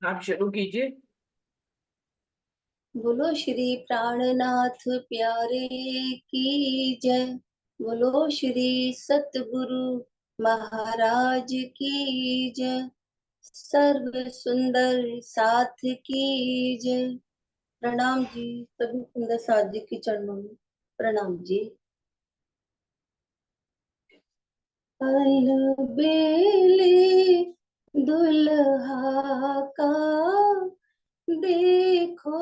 आप शुरू कीजिए। बोलो श्री प्राणनाथ प्यारे की जय। बोलो श्री सतगुरु महाराज की जय। सर्व सुंदर साथ की जय। प्रणाम जी, सभी सुंदर साथ जी के चरणों में प्रणाम जी। अलबेले दुल्हा का देखो,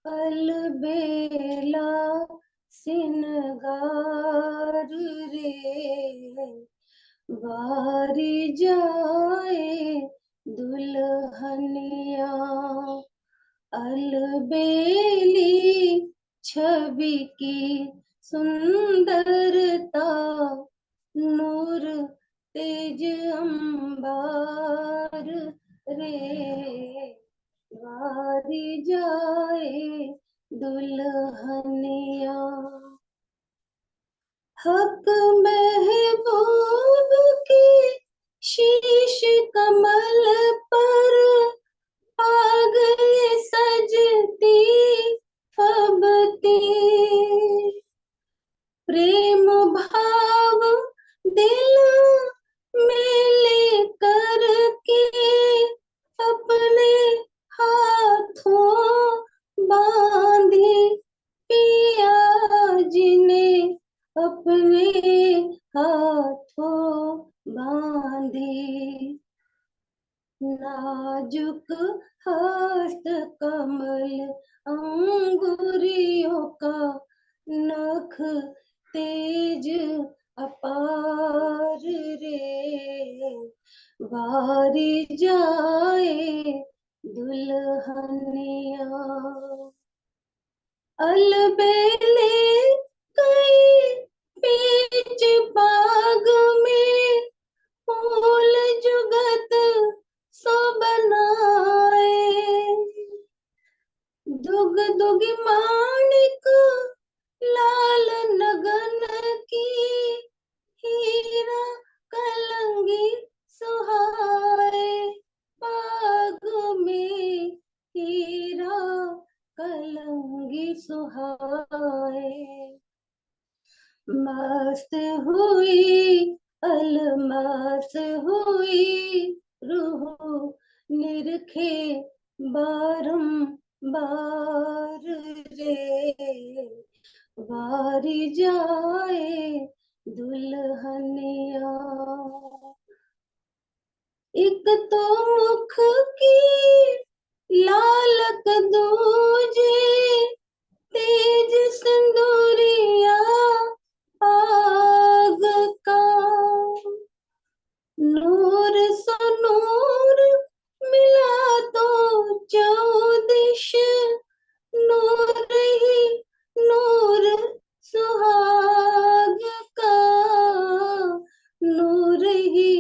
अलबेला सिनगार रे, बारी जाए दुल्हनिया। अलबेली छवि की सुंदरता, नूर तेज अंबार रे, वारी जाए दुल्हनिया। हक महबूब की शीश कमल पर पागल सजती फबती, प्रेम भाव दिल में लेकर के अपने हाथों बांधी, पिया जी ने अपने हाथों बांधी। नाजुक हस्त कमल अंगुरियों का, नख तेज अपार रे, वारी जाए दुल्हनिया। अलबेले कई बीच बाग में, फूल जुगत सो बनाए, दुग दुग माणिक लाल नगन की, हीरा कलंगी सुहाए, बाग में हीरा कलंगी सुहाए। मस्त हुई अलमस्त हुई रूह, निरखे बारंबार रे, वारी जाए दुल्हनिया। एक तो मुख की लालक दूजे, तेज सिंदूरिया आग का, नूर सो नूर मिला तो चौदिश, नूर ही नूर सुहाग का, नूर ही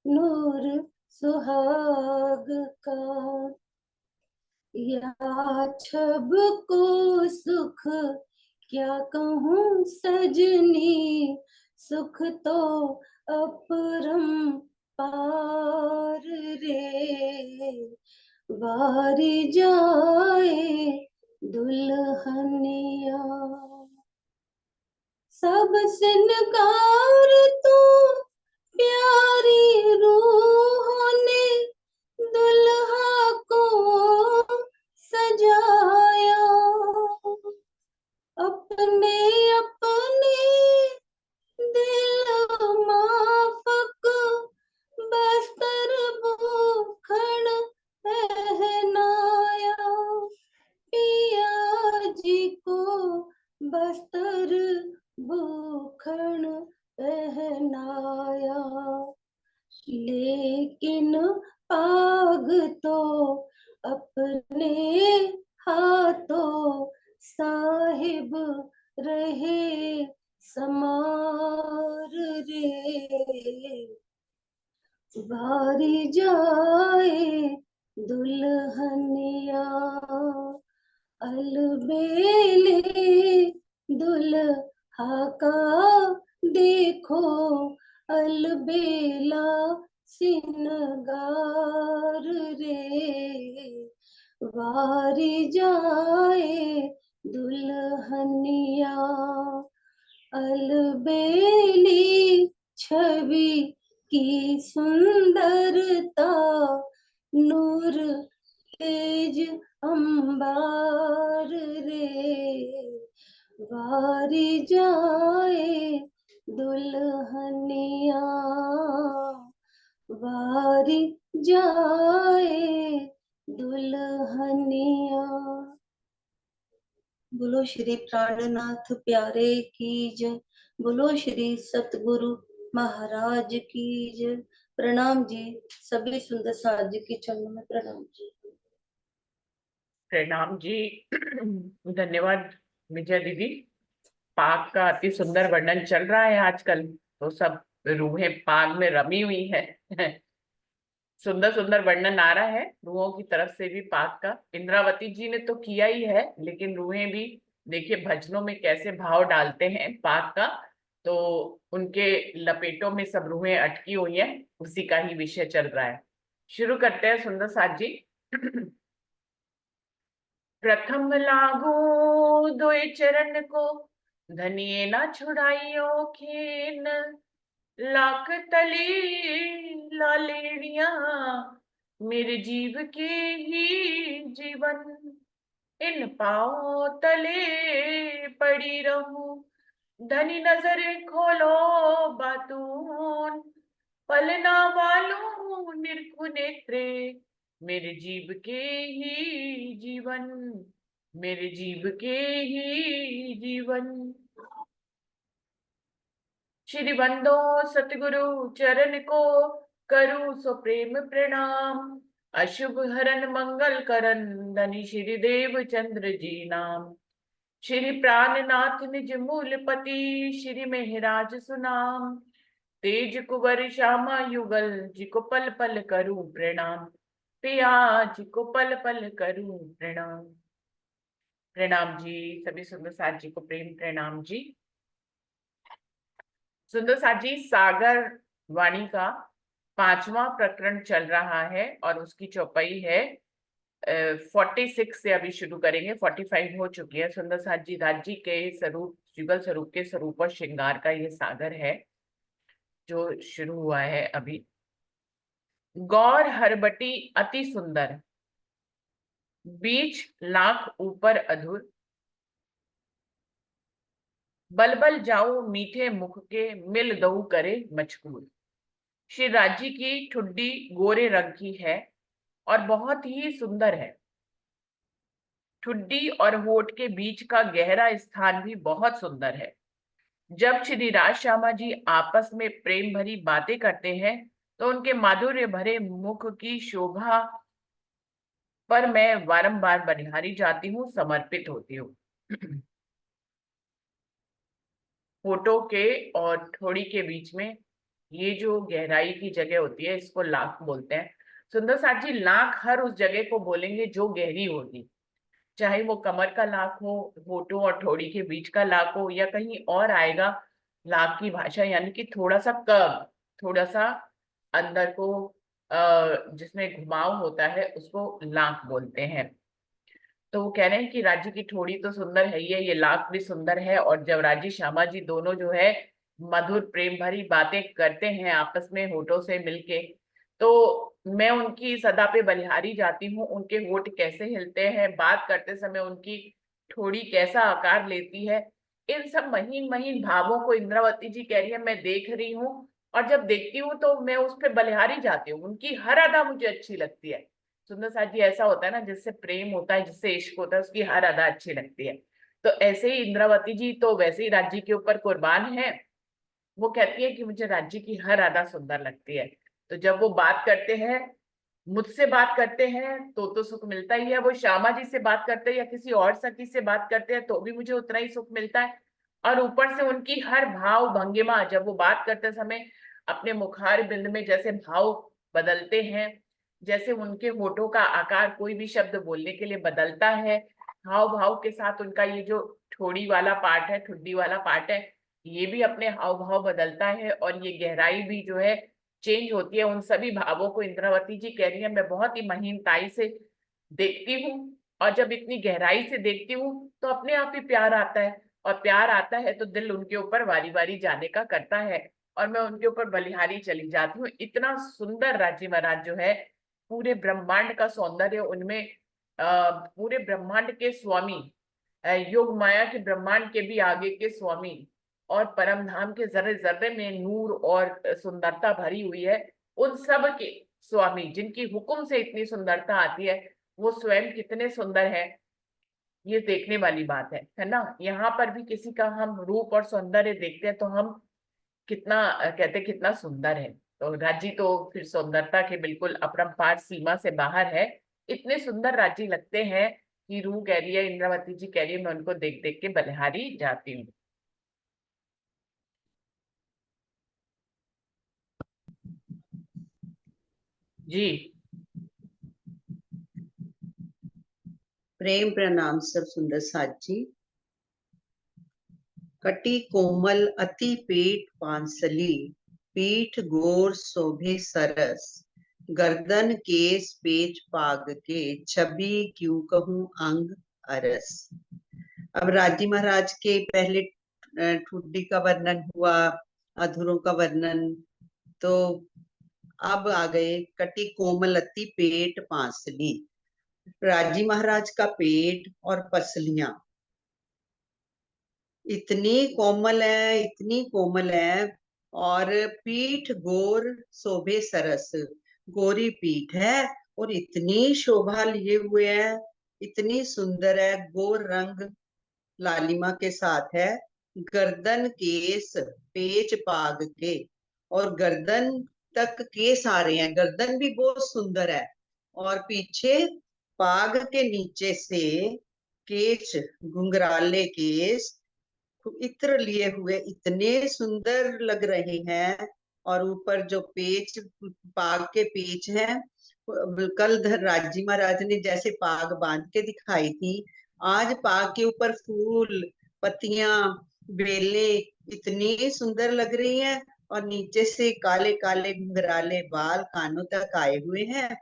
नूर सुहाग का। या छब को सुख क्या कहूँ सजनी, सुख तो अपरम पार रे, वारी जाए दुल्हनिया। सब सिनगार तो प्यारी रूहों ने दुल्हा को सजाया, अपने अपने दिल माफक बस्तर भूखण पहनाया, पिया जी को बस्तर भूखण पहनाया। लेकिन पाग तो अपने हाथों साहिब रहे समार रे, वारी जाए दुल्हनिया। अलबेले दुल्हा का देखो, अलबेला सिनगार रे, वारी जाए दुल्हनिया, अलबेली छवि की सुंदरता, नूर तेज अंबार रे, वारी जाए दुल्हनिया, वारी जाए दुल्हनिया। बोलो श्री प्राणनाथ प्यारे की जय, बोलो श्री सतगुरु महाराज की जय। प्रणाम जी, सभी सुंदर साज के चरणों में प्रणाम जी। प्रणाम जी। धन्यवाद विजय दीदी। पाक का अति सुंदर वर्णन चल रहा है आजकल, तो सब रूहें पाक में रमी हुई है। सुंदर सुंदर वर्णन आ रहा है रूहों की तरफ से भी पाक का। इंद्रावती जी ने तो किया ही है, लेकिन रूहें भी देखिए भजनों में कैसे भाव डालते हैं पाक का। तो उनके लपेटों में सब रूहें अटकी हुई हैं, उसी का ही विषय चल रहा है। शुरू करते हैं सुंदर साथ जी। प्रथम लागू दोय चरण को, धनिये ना छुड़ाइयो खीन, लाख तली लालेड़िया, मेरे जीव के ही जीवन, इन पाँव तले पड़ी रहूं, धनी नजर खोलो बातून, पलना वालों निरखु नेत्रे, मेरे जीव के ही जीवन, मेरे जीव के ही जीवन। श्री बंदो सतगुरु चरण को, करूं सो प्रेम प्रणाम, अशुभ हरन मंगल करन, धनी श्री देव चंद्र जी नाम। श्री प्राणनाथ निज मूल पति, श्री मेहराज सुनाम, तेज कुवर श्यामा युगल, जिको पल पल करूं प्रणाम, पिया जिको पल पल करूं प्रणाम। प्रणाम जी, सभी सुंदर साथ जी को प्रेम प्रणाम जी। सुंदर साथ जी, सागर वाणी का 5वां प्रकरण चल रहा है और उसकी चौपाई है 46 से अभी शुरू करेंगे। 45 हो चुकी है। सुंदर साथ जी, राज्य के स्वरूप, युगल स्वरूप के स्वरूप और श्रृंगार का ये सागर है जो शुरू हुआ है अभी। गौर हरबटी अति सुंदर, बीच लाख ऊपर अधुर, बलबल जाओ मीठे मुख के, मिल दऊ करे मचकूर। श्री राज्य की ठुड्डी गोरे रंग की है और बहुत ही सुंदर है। ठुड्डी और होठ के बीच का गहरा स्थान भी बहुत सुंदर है। जब श्री राज श्यामा जी आपस में प्रेम भरी बातें करते हैं तो उनके माधुर्य भरे मुख की शोभा पर मैं बारंबार बनिहारी जाती हूँ, समर्पित होती हूँ। होठों के और ठोड़ी के बीच में ये जो गहराई की जगह होती है, इसको लाख बोलते हैं। सुंदर साथ जी, लाख हर उस जगह को बोलेंगे जो गहरी होगी, चाहे वो कमर का लाख हो, होठों और ठोड़ी के बीच का लाख हो, या कहीं और आएगा लाख की भाषा, यानी कि थोड़ा सा कर्व, थोड़ा सा अंदर को जिसमें घुमाव होता है उसको लाख बोलते हैं। तो वो कह रहे हैं कि राज्य की ठोड़ी तो सुंदर है ही है, ये लाख भी सुंदर है। और जब राजी श्यामा जी दोनों जो है मधुर प्रेम भरी बातें करते हैं आपस में होठों से मिलके, तो मैं उनकी सदा पे बलिहारी जाती हूँ। उनके होठ कैसे हिलते हैं, बात करते समय उनकी ठोड़ी कैसा आकार लेती है, इन सब महीन महीन भावों को इंद्रावती जी कह रही है मैं देख रही हूँ। और जब देखती हूँ तो मैं उस पर बलिहारी जाती हूँ, उनकी हर अदा मुझे अच्छी लगती है। सुंदर साथ जी, ऐसा होता है ना, जिससे प्रेम होता है, जिससे इश्क होता है, उसकी हर अदा अच्छी लगती है। तो ऐसे ही इंद्रावती जी तो वैसे ही राज्य के ऊपर कुर्बान है। वो कहती है कि मुझे राज्य की हर अदा सुंदर लगती है। तो जब वो बात करते हैं, मुझसे बात करते हैं तो सुख मिलता ही है। वो श्यामा जी से बात करते हैं या किसी और सखी से बात करते हैं तो भी मुझे उतना ही सुख मिलता है। और ऊपर से उनकी हर भाव भंगिमा, जब वो बात करते समय अपने मुखार बिंद में जैसे भाव बदलते हैं, जैसे उनके होठों का आकार कोई भी शब्द बोलने के लिए बदलता है, हाव भाव के साथ उनका ये जो ठोड़ी वाला पार्ट है, ठुड्डी वाला पार्ट है, ये भी अपने हाव भाव बदलता है। और ये गहराई भी जो है चेंज होती है, उन सभी भावों को इंद्रावती जी कह रही है मैं बहुत ही महीनताई से देखती हूँ। और जब इतनी गहराई से देखती हूँ तो अपने आप ही प्यार आता है, और प्यार आता है तो दिल उनके ऊपर वारी वारी जाने का करता है, और मैं उनके ऊपर बलिहारी चली जाती हूँ। इतना सुंदर राज्य महाराज जो है, पूरे ब्रह्मांड का सौंदर्य उनमें, पूरे ब्रह्मांड के स्वामी, योग माया के ब्रह्मांड के भी आगे के स्वामी, और परम धाम के जर्रे जर्रे में नूर और सुंदरता भरी हुई है, उन सब के स्वामी जिनकी हुक्म से इतनी सुंदरता आती है, वो स्वयं कितने सुंदर है, ये देखने वाली बात है ना। यहाँ पर भी किसी का हम रूप और सौंदर्य देखते हैं तो हम कितना कहते हैं कितना सुंदर है। तो राजी तो फिर सुंदरता के बिल्कुल अपरंपार सीमा से बाहर है। इतने सुंदर राजी लगते हैं कि रूह कह रही है, इंद्रावती जी कह रही है मैं उनको देख देख के बलिहारी जाती हूँ। जी। प्रेम प्रणाम सब सुंदर साथ जी। कटी कोमल अति पेट पांसली, पीठ गोर शोभे सरस, गर्दन केस पेच पाग के, छवि क्यों कहूँ अंग अरस। अब राजी महाराज के पहले ठुड्डी का वर्णन हुआ, अधूरों का वर्णन, तो अब आ गए कटी कोमल अति पेट पांसली। राजी महाराज का पेट और पसलियां इतनी कोमल है, इतनी कोमल है। और पीठ गोर शोभे सरस, गोरी पीठ है और इतनी शोभा लिए हुए है, इतनी सुंदर है, गोर रंग लालिमा के साथ है। गर्दन केस पेच पाग के, और गर्दन तक केस आ रहे हैं, गर्दन भी बहुत सुंदर है। और पीछे पाग के नीचे से केश, घुंघराले केस इत्र लिए हुए इतने सुंदर लग रहे हैं। और ऊपर जो पेच, पाग के पेच हैं, कल राजी महाराज ने जैसे पाग बांध के दिखाई थी, आज पाग के ऊपर फूल, पत्तियां, बेले इतनी सुंदर लग रही हैं। और नीचे से काले काले घुंघराले बाल कानों तक आए हुए हैं।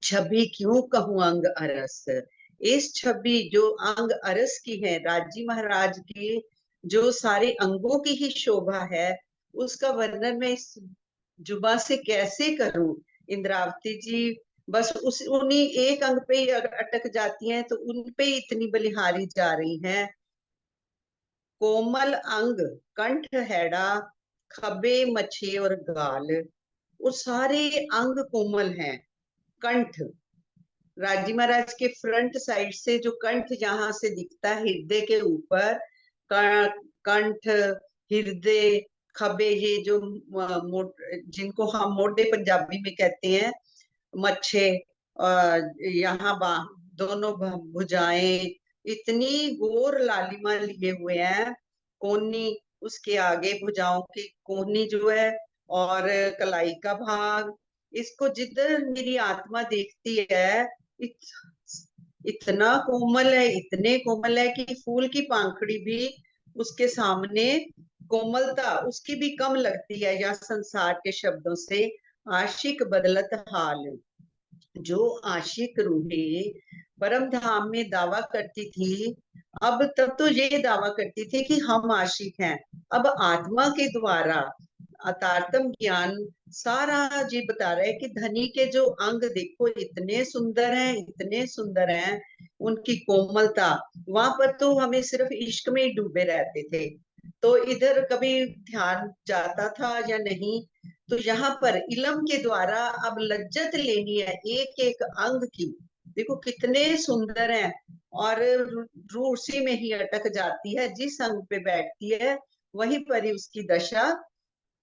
छवि क्यों कहूँ अंग अरस। इस छवि जो अंग अरस की है, राजी महाराज की जो सारे अंगों की ही शोभा है, उसका वर्णन मैं इस जुबा से कैसे करूं। इंद्रावती जी बस उस उन्हीं एक अंग पे ही अटक जाती हैं, तो उन पे ही इतनी बलिहारी जा रही हैं। कोमल अंग, कंठ हैड़ा, खबे मछे और गाल, वो सारे अंग कोमल हैं। कंठ, राजी महाराज के फ्रंट साइड से जो कंठ यहाँ से दिखता है हृदय के ऊपर, कंठ, हृदय, खबे, ये जो जिनको हम मोटे पंजाबी में कहते हैं, मच्छे, यहाँ दोनों भुजाएं इतनी गोर लालिमा लिए हुए हैं। कोहनी, उसके आगे भुजाओं की कोहनी जो है, और कलाई का भाग, इसको जिधर मेरी आत्मा देखती है, इत, इतना कोमल है, इतने कोमल है कि फूल की पांखड़ी भी उसके सामने कोमलता उसकी भी कम लगती है। या संसार के शब्दों से आशिक बदलत हाल, जो आशिक रूहें परम धाम में दावा करती थी, अब तब तो ये दावा करती थी कि हम आशिक हैं। अब आत्मा के द्वारा अतारतम ज्ञान सारा जी बता रहा है कि धनी के जो अंग देखो इतने सुंदर हैं, इतने सुंदर हैं, उनकी कोमलता। वहां पर तो हमें सिर्फ इश्क में ही डूबे रहते थे, तो इधर कभी ध्यान जाता था या नहीं। तो यहाँ पर इलम के द्वारा अब लज्जत लेनी है एक एक अंग की। देखो कितने सुंदर हैं, और रूह उसी में ही अटक जाती है, जिस अंग पे बैठती है वहीं पर ही उसकी दशा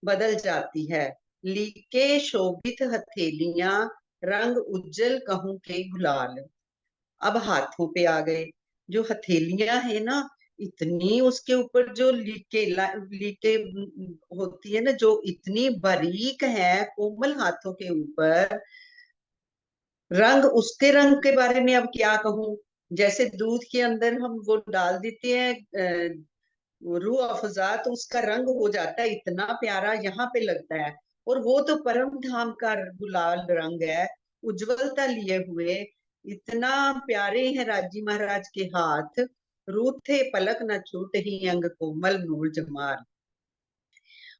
बदल जाती है। लीके शोभित हथेलियां, रंग उज्जल कहूं के गुलाल। अब हाथों पे आ गए, जो हथेलियां है ना, इतनी उसके ऊपर जो लीके लीके होती है ना, जो इतनी बारीक है कोमल हाथों के ऊपर। रंग, उसके रंग के बारे में अब क्या कहूं। जैसे दूध के अंदर हम वो डाल देते हैं रूह अफ़ज़ा, तो उसका रंग हो जाता है, इतना प्यारा यहाँ पे लगता है। और वो तो परम धाम का गुलाल रंग है, उज्जवलता लिए हुए। इतना प्यारे हैं राजी महाराज के हाथ, रूठे पलक न छूट ही अंग कोमल नूर जमाल।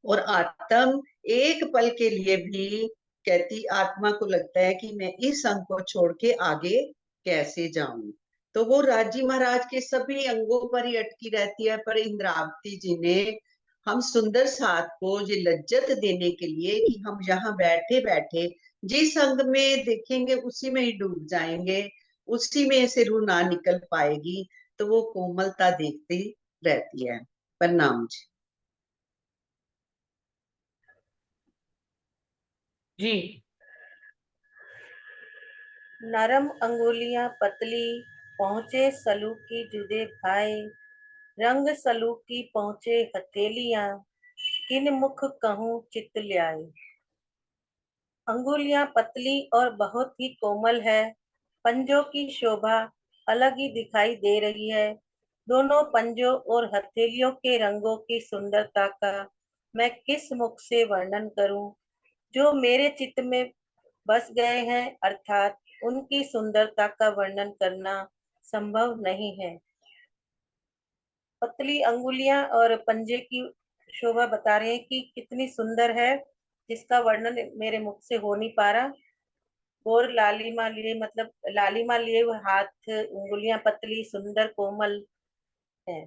और आत्म एक पल के लिए भी कहती, आत्मा को लगता है कि मैं इस अंग को छोड़ के आगे कैसे जाऊं। तो वो राजी महाराज के सभी अंगों पर ही अटकी रहती है, पर इंद्रावती जी ने हम सुंदर साथ को ये लज्जत देने के लिए कि हम यहाँ बैठे बैठे जिस अंग में देखेंगे उसी में ही डूब जाएंगे, उसी में से रूह ना निकल पाएगी, तो वो कोमलता देखती रहती है। प्रणाम जी। जी। नरम अंगुलियां पतली, पहुंचे सलू की जुदे भाई, रंग सलू की पहुंचे हथेलियां, किन मुख कहूं चित ल्याए। अंगुलियां पतली और बहुत ही कोमल है, पंजों की शोभा अलग ही दिखाई दे रही है। दोनों पंजों और हथेलियों के रंगों की सुंदरता का मैं किस मुख से वर्णन करूं, जो मेरे चित्त में बस गए हैं, अर्थात उनकी सुंदरता का वर्णन करना संभव नहीं है। पतली अंगुलियां और पंजे की शोभा बता रहे हैं कि कितनी सुंदर है, जिसका वर्णन मेरे मुख से हो नहीं पा रहा। और लालिमा लिए, मतलब लालिमा लिए हुए हाथ, उंगलियां पतली सुंदर कोमल है।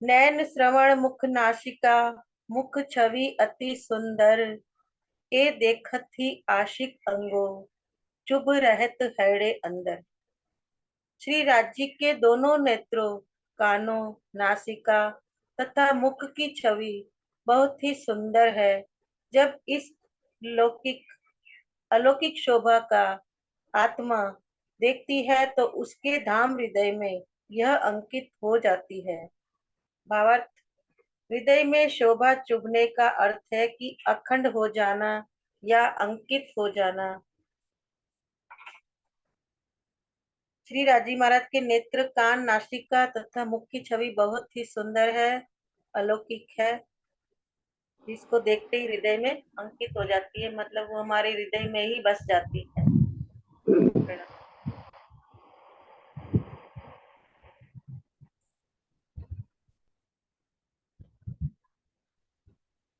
नैन श्रवण मुख नासिका, मुख छवि अति सुंदर, ए देखत ही आशिक अंगो, चुभ रहत हैड़े अंदर। श्री राज्य के दोनों नेत्रों, कानों, नासिका तथा मुख की छवि बहुत ही सुंदर है। जब इस लौकिक अलौकिक शोभा का आत्मा देखती है तो उसके धाम हृदय में यह अंकित हो जाती है। भावार्थ, हृदय में शोभा चुभने का अर्थ है कि अखंड हो जाना या अंकित हो जाना। श्री राजी महाराज के नेत्र, कान, नासिका तथा मुख की छवि बहुत ही सुंदर है, अलौकिक है। जिसको देखते ही हृदय में अंकित हो जाती है, मतलब वो हमारे हृदय में ही बस जाती है।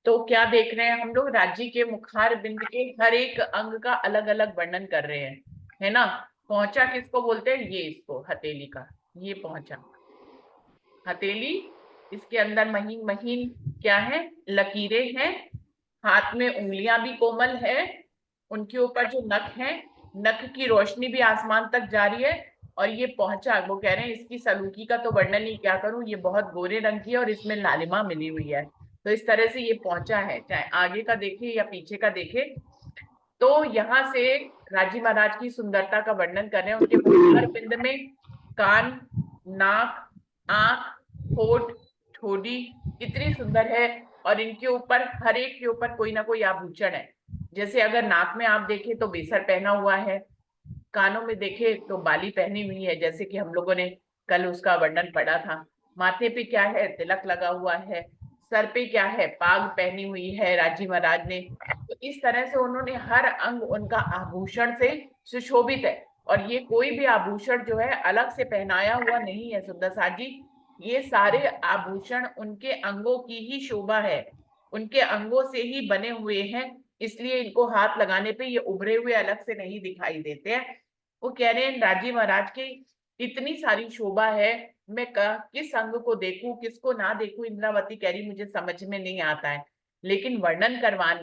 तो क्या देख रहे हैं हम लोग, राज्य के मुखार बिंद के हर एक अंग का अलग अलग वर्णन कर रहे हैं, है ना। पहुंचा किसको बोलते हैं, ये इसको हथेली का, ये पहुंचा हथेली, इसके अंदर महीन महीन क्या है, लकीरें हैं। हाथ में उंगलियां भी कोमल है, उनके ऊपर जो नख है, नख की रोशनी भी आसमान तक जा रही है। और ये पहुंचा, वो कह रहे हैं इसकी सलूकी का तो वर्णन ही क्या करूं, ये बहुत गोरे रंग की है और इसमें लालिमा मिली हुई है। तो इस तरह से ये पहुंचा है, चाहे आगे का देखे या पीछे का देखे। तो यहाँ से राजी महाराज की सुंदरता का वर्णन कर रहे हैं। उनके मुखार बिंद में कान, नाक, आंख, होठ, ठोड़ी इतनी सुंदर है। और इनके ऊपर, हर एक के ऊपर कोई ना कोई आभूषण है। जैसे अगर नाक में आप देखें तो बेसर पहना हुआ है, कानों में देखे तो बाली पहनी हुई है, जैसे कि हम लोगों ने कल उसका वर्णन पढ़ा था। माथे पे क्या है, तिलक लगा हुआ है। सर पे क्या है, पाग पहनी हुई है राजी महाराज ने। तो इस तरह से उन्होंने हर अंग उनका आभूषण से सुशोभित है। और ये कोई भी आभूषण जो है अलग से पहनाया हुआ नहीं है सुंदर साथ जी, ये सारे आभूषण उनके अंगों की ही शोभा है, उनके अंगों से ही बने हुए हैं। इसलिए इनको हाथ लगाने पे ये उभरे हुए अलग से नहीं दिखाई देते हैं। वो कह रहे हैं राजी महाराज की इतनी सारी शोभा है, मैं किस अंग को देखूं किसको ना देखूं। इंद्रावती कह रही मुझे समझ में नहीं आता है, लेकिन वर्णन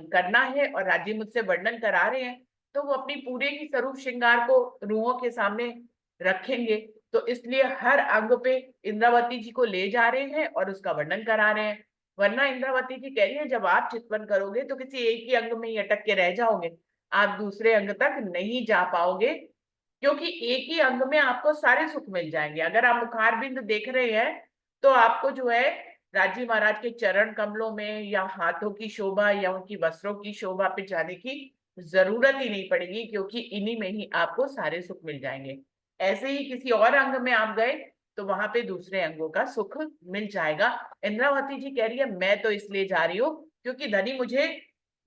करना है और राजी मुझसे वर्णन करा रहे हैं, तो वो अपनी पूरे की स्वरूप श्रृंगार को रूहों के सामने रखेंगे। तो इसलिए हर अंग पे इंद्रावती जी को ले जा रहे हैं और उसका वर्णन करा रहे हैं। वरना इंद्रावती जी कह रही है जब आप चितवन करोगे तो किसी एक ही अंग में ही अटक के रह जाओगे, आप दूसरे अंग तक नहीं जा पाओगे। क्योंकि एक ही अंग में आपको सारे सुख मिल जाएंगे। अगर आप मुखार बिंद देख रहे हैं तो आपको जो है राजी महाराज के चरण कमलों में या हाथों की शोभा या उनकी वस्त्रों की शोभा पे जाने की जरूरत ही नहीं पड़ेगी, क्योंकि इन्हीं में ही आपको सारे सुख मिल जाएंगे। ऐसे ही किसी और अंग में आप गए तो वहां पे दूसरे अंगों का सुख मिल जाएगा। इंद्रावती जी कह रही है मैं तो इसलिए जा रही हूँ क्योंकि धनी मुझे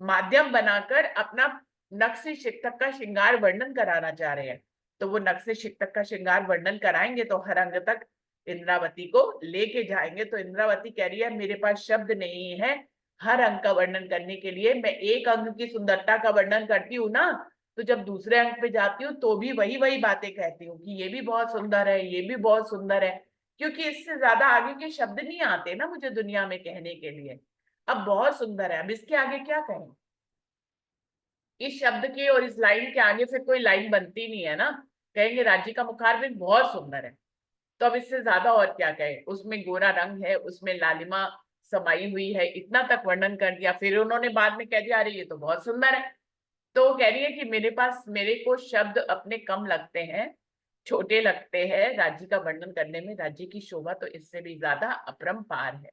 माध्यम बनाकर अपना नक्शे शिक्तक का श्रृंगार वर्णन कराना चाह रहे हैं। तो वो नक्शे शिक्तक का श्रृंगार वर्णन कराएंगे तो हर अंग तक इंद्रावती को लेके जाएंगे। तो इंद्रावती कह रही है मेरे पास शब्द नहीं है हर अंग का वर्णन करने के लिए। मैं एक अंग की सुंदरता का वर्णन करती हूँ ना, तो जब दूसरे अंग पे जाती हूँ तो भी वही वही बातें कहती हूँ कि ये भी बहुत सुंदर है, ये भी बहुत सुंदर है, क्योंकि इससे ज्यादा आगे के शब्द नहीं आते ना मुझे दुनिया में कहने के लिए। अब बहुत सुंदर है, अब इसके आगे क्या कहें? इस शब्द के और इस लाइन के आगे फिर कोई लाइन बनती नहीं है ना। कहेंगे राज्य का मुखारबिंद बहुत सुंदर है, तो अब इससे ज्यादा और क्या कहें? उसमें गोरा रंग है, उसमें लालिमा समाई हुई है, इतना तक वर्णन कर दिया। फिर उन्होंने बाद में कह दिया अरे ये तो बहुत सुंदर है। तो वो कह रही है कि मेरे को शब्द अपने कम लगते हैं, छोटे लगते हैं राज्य का वर्णन करने में। राज्य की शोभा तो इससे भी ज्यादा अपरंपार है।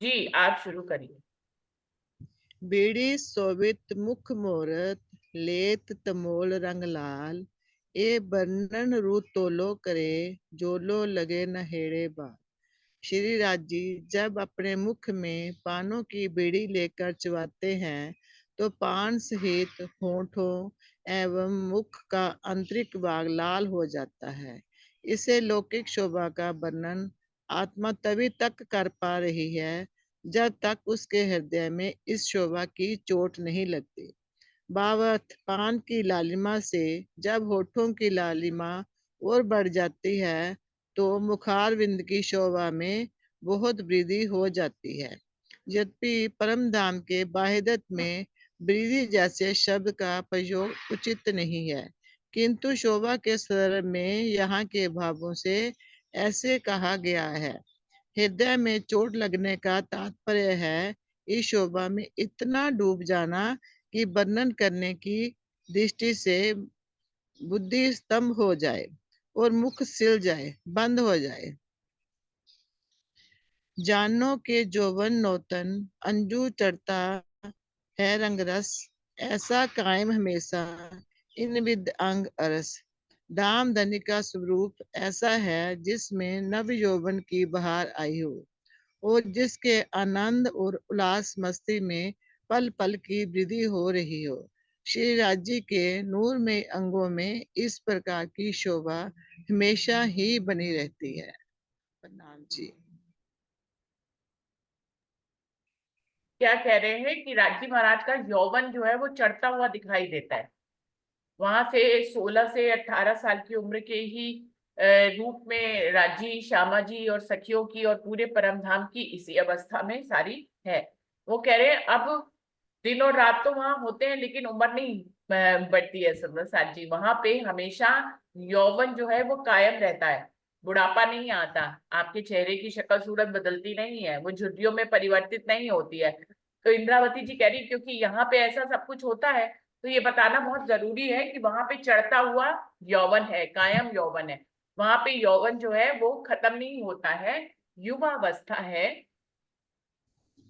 जी आप शुरू करिए। बीड़ी शोभित मुख मोरत, लेत तमोल रंग लाल, ए बरनन रू तोलो करे, जोलो लगे नहेड़े बाल। श्री राजी जब अपने मुख में पानों की बीड़ी लेकर चबाते हैं तो पान सहित होठों एवं मुख का आंतरिक भाग लाल हो जाता है। इसे लौकिक शोभा का वर्णन आत्मा तभी तक कर पा रही है जब तक उसके हृदय में इस शोभा की चोट नहीं लगती। बावत पान की लालिमा से जब होठों की लालिमा और बढ़ जाती है तो मुखारविंद की शोभा में बहुत वृद्धि हो जाती है। यद्यपि परम धाम के बाहिदत में वृद्धि जैसे शब्द का प्रयोग उचित नहीं है, किंतु शोभा के संदर्भ में यहाँ के भावों से ऐसे कहा गया है। हृदय में चोट लगने का तात्पर्य है इस शोभा में इतना डूब जाना कि वर्णन करने की दृष्टि से बुद्धि स्तंभ हो जाए और मुख सिल जाए, बंद हो जाए। जानो के जोवन नौतन अंजू चढ़ता है रंगरस, ऐसा कायम हमेशा इन विद अंग अरस। दाम धनी का स्वरूप ऐसा है जिसमें नव यौवन की बहार आई हो और जिसके आनंद और उल्लास मस्ती में पल पल की वृद्धि हो रही हो। श्री राज्य के नूरमय अंगों में इस प्रकार की शोभा हमेशा ही बनी रहती है। प्रणाम जी। क्या कह रहे हैं कि राजी महाराज का यौवन जो है वो चढ़ता हुआ दिखाई देता है। वहां से 16 से 18 साल की उम्र के ही रूप में राजी श्यामा जी और सखियों की और पूरे परमधाम की इसी अवस्था में सारी है। वो कह रहे हैं अब दिन और रात तो वहां होते हैं लेकिन उम्र नहीं बढ़ती है सुंदर साथ जी। वहां पे हमेशा यौवन जो है वो कायम रहता है, बुढ़ापा नहीं आता, आपके चेहरे की शक्ल सूरत बदलती नहीं है, वो झुर्रियों में परिवर्तित नहीं होती है। तो इंद्रावती जी कह रही क्योंकि यहाँ पे ऐसा सब कुछ होता है तो ये बताना बहुत जरूरी है कि वहां पे चढ़ता हुआ यौवन है, कायम यौवन है। वहां पे यौवन जो है वो खत्म नहीं होता है, युवा अवस्था है।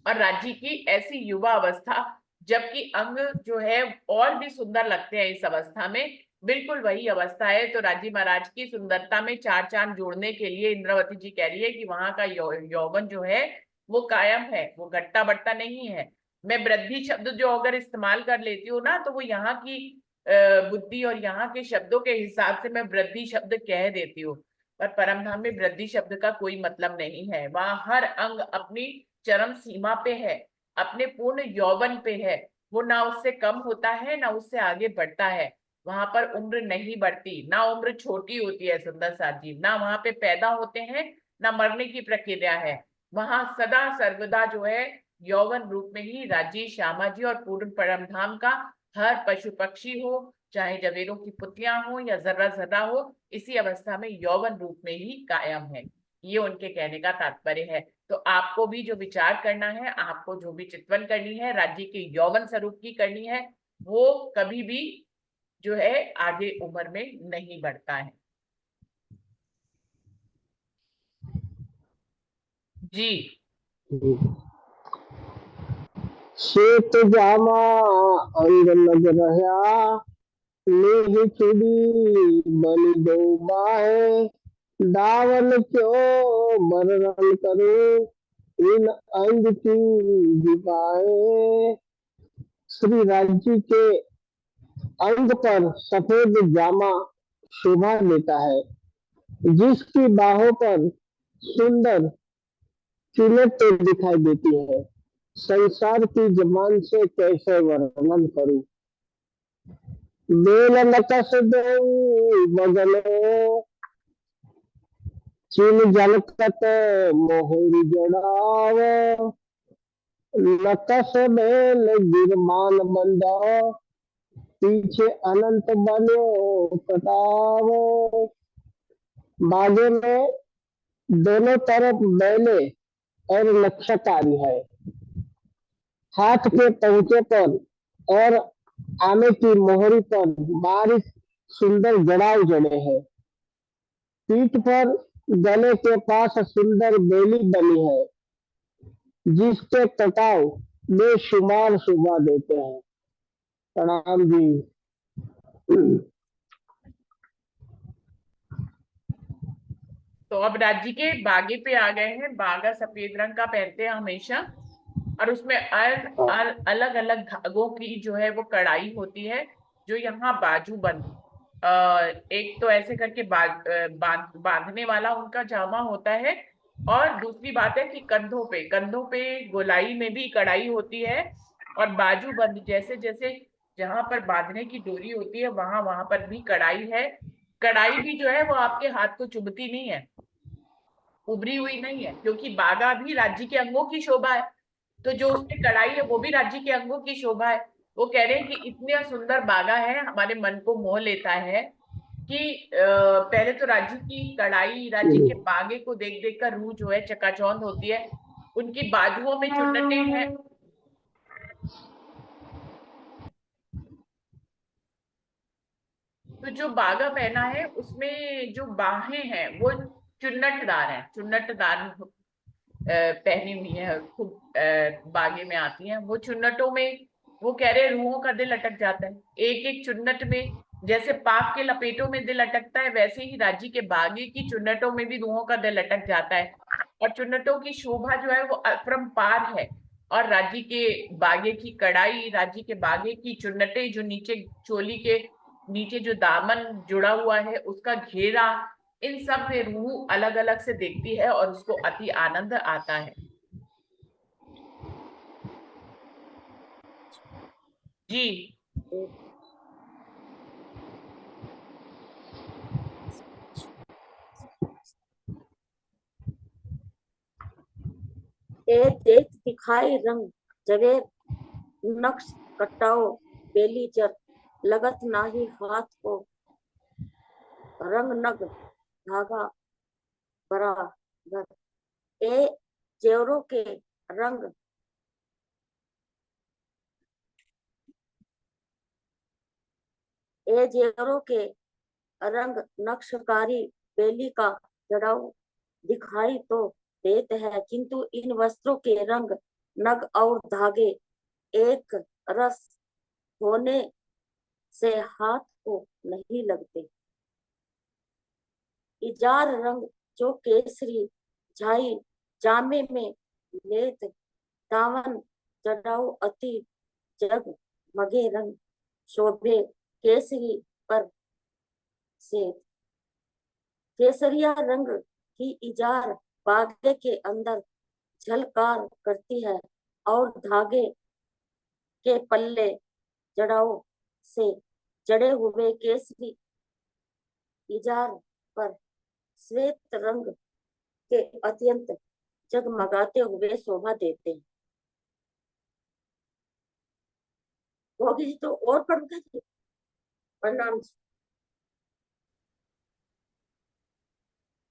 और राज्य की ऐसी युवा अवस्था, जबकि अंग जो है और भी सुंदर लगते हैं इस अवस्था में, बिल्कुल वही अवस्था है। तो राजी महाराज की सुंदरता में चार चांद जोड़ने के लिए इंद्रावती जी कह रही है कि वहां का यौवन जो है वो कायम है, वो घटता बढ़ता नहीं है। मैं वृद्धि शब्द जो अगर इस्तेमाल कर लेती हूँ ना तो वो यहाँ की बुद्धि और यहाँ के शब्दों के हिसाब से मैं वृद्धि शब्द कह देती हूँ, पर परमधाम में वृद्धि शब्द का कोई मतलब नहीं है। वहां हर अंग अपनी चरम सीमा पे है, अपने पूर्ण यौवन पे है। वो ना उससे कम होता है ना उससे आगे बढ़ता है। वहां पर उम्र नहीं बढ़ती, ना उम्र छोटी होती है सुंदर साथ जी, ना वहां पे पैदा होते हैं ना मरने की प्रक्रिया है। वहां सदा सर्वदा जो है यौवन रूप में ही राजी श्यामा जी और पूर्ण परमधाम का हर पशु पक्षी हो, चाहे जवेरों की पुतलियां हो या जर्रा जर्रा हो, इसी अवस्था में यौवन रूप में ही कायम है। ये उनके कहने का तात्पर्य है। तो आपको भी जो विचार करना है, आपको जो भी चिंतन करनी है राज्य के यौवन स्वरूप की करनी है, वो कभी भी जो है आगे उम्र में नहीं बढ़ता है। जी श्वेत जामा अंग लग रहा, लेह चुड़ी बलि दो बाहे, दावन क्यों बरन करूं, इन अंग की दिवाएं। श्री राज्य के अंग पर सफेद जामा शोभा देता है, जिसकी बाहों पर सुंदर चुनट दिखाई देती है। संसार की जबान से कैसे वर्णन करूं। बेल नकस देऊं बगले, चिन जलकत मोहरी जड़ावे। नकस बेल गिरमान बंदा, पीछे अनंत बनो कटावे। बागे में दोनों तरफ बैले और नक्शकारी है। हाथ के पहुंचे पर और आमे की मोहरी पर बारीक सुंदर जड़ाव जड़े हैं। पीठ पर गले के पास सुंदर बेली बनी है, जिसके कटाव बेशुमार शोभा देते हैं। प्रणाम जी। तो अब राज्य के बागे पे आ गए हैं। बागा सफेद रंग का पहनते हैं हमेशा, और उसमें अलग अलग धागों की जो है वो कढ़ाई होती है, जो यहाँ बाजू बंद एक तो ऐसे करके बांधने वाला उनका जामा होता है। और दूसरी बात है कि कंधों पे गोलाई में भी कढ़ाई होती है, और बाजू बंद जैसे जैसे जहां पर बांधने की डोरी होती है वहां वहां पर भी कढ़ाई है। कढ़ाई भी जो है वो आपके हाथ को चुभती नहीं है, उभरी हुई नहीं है, क्योंकि बागा भी राज्य के अंगों की शोभा है। तो जो उसमें कढ़ाई है वो भी राज्य के अंगों की शोभा है। वो कह रहे हैं कि इतने सुंदर बागा है, हमारे मन को मोह लेता है कि पहले तो राज्य की कढ़ाई, राज्य के बागे को देख देख कर रूह जो है चकाचौंध होती है। उनकी बाजुओं में चुन्नटें हैं। तो जो बागा पहना है उसमें जो बाहें हैं वो चुन्नटदार हैं, चुन्नटदार पहनी हुई है, खूब बागे में आती हैं वो चुन्नटों में। वो कह रहे हैं रूहों का दिल अटक जाता है एक एक चुन्नट में। जैसे पाक के लपेटों में दिल अटकता है, वैसे ही राज्य के बागे की चुन्नटों में भी रूहों का दिल अटक जाता है। और चुन्नटों की शोभा जो है वो अपरंपार है। और राज्य के बागे की कढ़ाई, राज्य के बागे की चुन्नटें, जो नीचे चोली के नीचे जो दामन जुड़ा हुआ है उसका घेरा, इन सब में रूह अलग अलग से देखती है और उसको अति आनंद आता है। जी। ए देख दिखाई रंग जवे नक्श कटाओ बेली जर, लगत नाही हाथ को रंग नग धागा बराबर। ए जेवरों के रंग ए जेवरों के रंग नक्शकारी बेली का जड़ाऊ दिखाई तो देते हैं, किंतु इन वस्त्रों के रंग नग और धागे एक रस होने से हाथ को नहीं लगते। इजार रंग जो केसरी झाई जामे में लेत दामन जड़ाऊ अति जग मगे रंग शोभे केसरी पर से। केसरिया रंग की इजार बागे के अंदर झलकार करती है, और धागे के पल्ले जड़ाओ से जड़े हुए केसरी इजार पर श्वेत रंग के अत्यंत जगमगाते हुए शोभा देते हैं। भोगी जी तो और पढ़ूंगा जी। प्रणाम जी।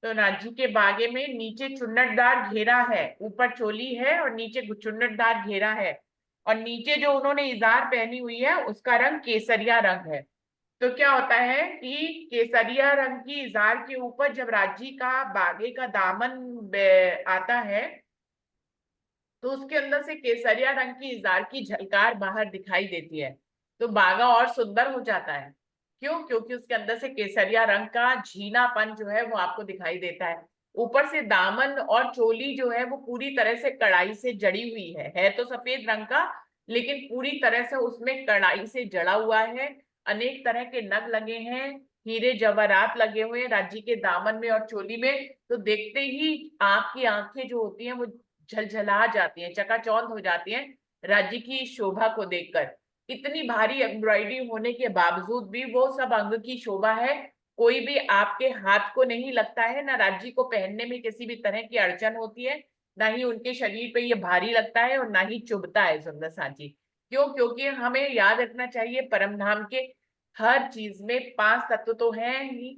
तो राज्य के बागे में नीचे चुन्नटदार घेरा है, ऊपर चोली है और नीचे चुन्नटदार घेरा है। और नीचे जो उन्होंने इजार पहनी हुई है उसका रंग केसरिया रंग है। तो क्या होता है कि केसरिया रंग की इजार के ऊपर जब राज्य का बागे का दामन आता है तो उसके अंदर से केसरिया रंग की इजार की झलकार बाहर दिखाई देती है, तो बागा और सुंदर हो जाता है। क्यों? क्योंकि उसके अंदर से केसरिया रंग का झीनापन जो है वो आपको दिखाई देता है। ऊपर से दामन और चोली जो है वो पूरी तरह से कढ़ाई से जड़ी हुई है तो सफेद रंग का, लेकिन पूरी तरह से उसमें कढ़ाई से जड़ा हुआ है। अनेक तरह के नग लगे हैं, हीरे जवाहरात लगे हुए हैं राज्य के दामन में और चोली में। तो देखते ही आपकी आंखें जो होती हैं वो झलझला जाती हैं, चकाचौंध हो जाती हैं राज्य की शोभा को देखकर। इतनी भारी एम्ब्रॉयडरी होने के बावजूद भी वो सब अंग की शोभा है, कोई भी आपके हाथ को नहीं लगता है, ना राज्य को पहनने में किसी भी तरह की अड़चन होती है, ना ही उनके शरीर पे ये भारी लगता है और ना ही चुभता है सुंदर साजी। क्यों? क्योंकि हमें याद रखना चाहिए परम धाम के हर चीज में 5 तत्व तो हैं ही,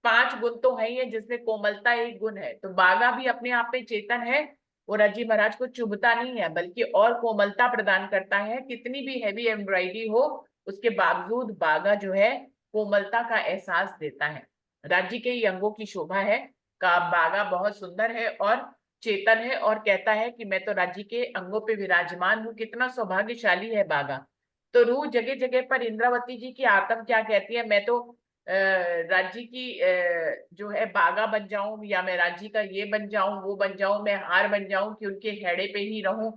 5 गुण तो है ही है, जिसमें कोमलता एक गुण है। तो बागा भी अपने आप में चेतन है, वो रजी महाराज को चुभता नहीं है बल्कि और कोमलता प्रदान करता है। कितनी भी हैवी एम्ब्रॉयडरी हो उसके बावजूद बागा जो है कोमलता का एहसास देता है। राज्य के ही अंगों की शोभा है का बागा बहुत सुंदर है और चेतन है, और कहता है कि मैं तो राज्य के अंगों पे विराजमान हूँ। कितना सौभाग्यशाली है बागा। तो रूह जगह जगह पर इंद्रावती जी की आत्म क्या कहती है, मैं तो राज्य की जो है बागा बन जाऊं, या मैं राज्य का ये बन जाऊं वो बन जाऊं, मैं हार बन जाऊं कि उनके हेड़े पे ही रहूं।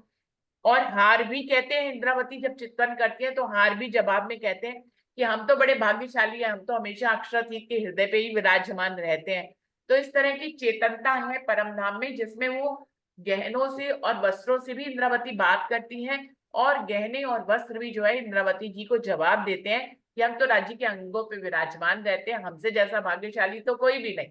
और हार भी कहते हैं इंद्रावती जब चित्तवन करती है तो हार भी जवाब में कहते हैं कि हम तो बड़े भाग्यशाली हैं, हम तो हमेशा अक्षरातीत के हृदय पे ही विराजमान रहते हैं। तो इस तरह की चेतनता है परम धाम में, जिसमें वो गहनों से और वस्त्रों से भी इंद्रावती बात करती हैं, और गहने और वस्त्र भी जो है इंद्रावती जी को जवाब देते हैं कि हम तो राज्य के अंगों पे विराजमान रहते हैं, हमसे जैसा भाग्यशाली तो कोई भी नहीं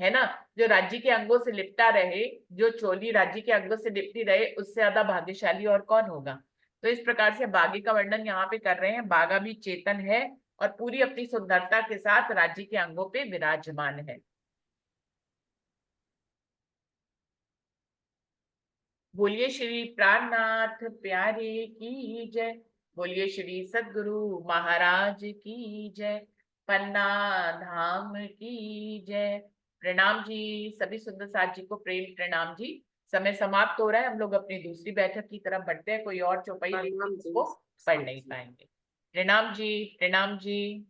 है ना। जो राज्य के अंगों से लिपटा रहे, जो चोली राज्य के अंगों से लिपटी रहे, उससे ज्यादा भाग्यशाली और कौन होगा। तो इस प्रकार से बागे का वर्णन यहाँ पे कर रहे हैं। बागा भी चेतन है और पूरी अपनी सुंदरता के साथ राज्य के अंगों पे विराजमान है। बोलिए श्री प्राणनाथ प्यारे की जय। बोलिए श्री सद्गुरु महाराज की जय। पन्ना धाम की जय। प्रणाम जी, सभी सुंदर साथ जी को प्रेम प्रणाम जी। समय समाप्त हो रहा है, हम लोग अपनी दूसरी बैठक की तरफ बढ़ते हैं। कोई और चौपाई प्रणाम जी, वो पढ़ नहीं जी। पाएंगे। प्रणाम जी, प्रणाम जी।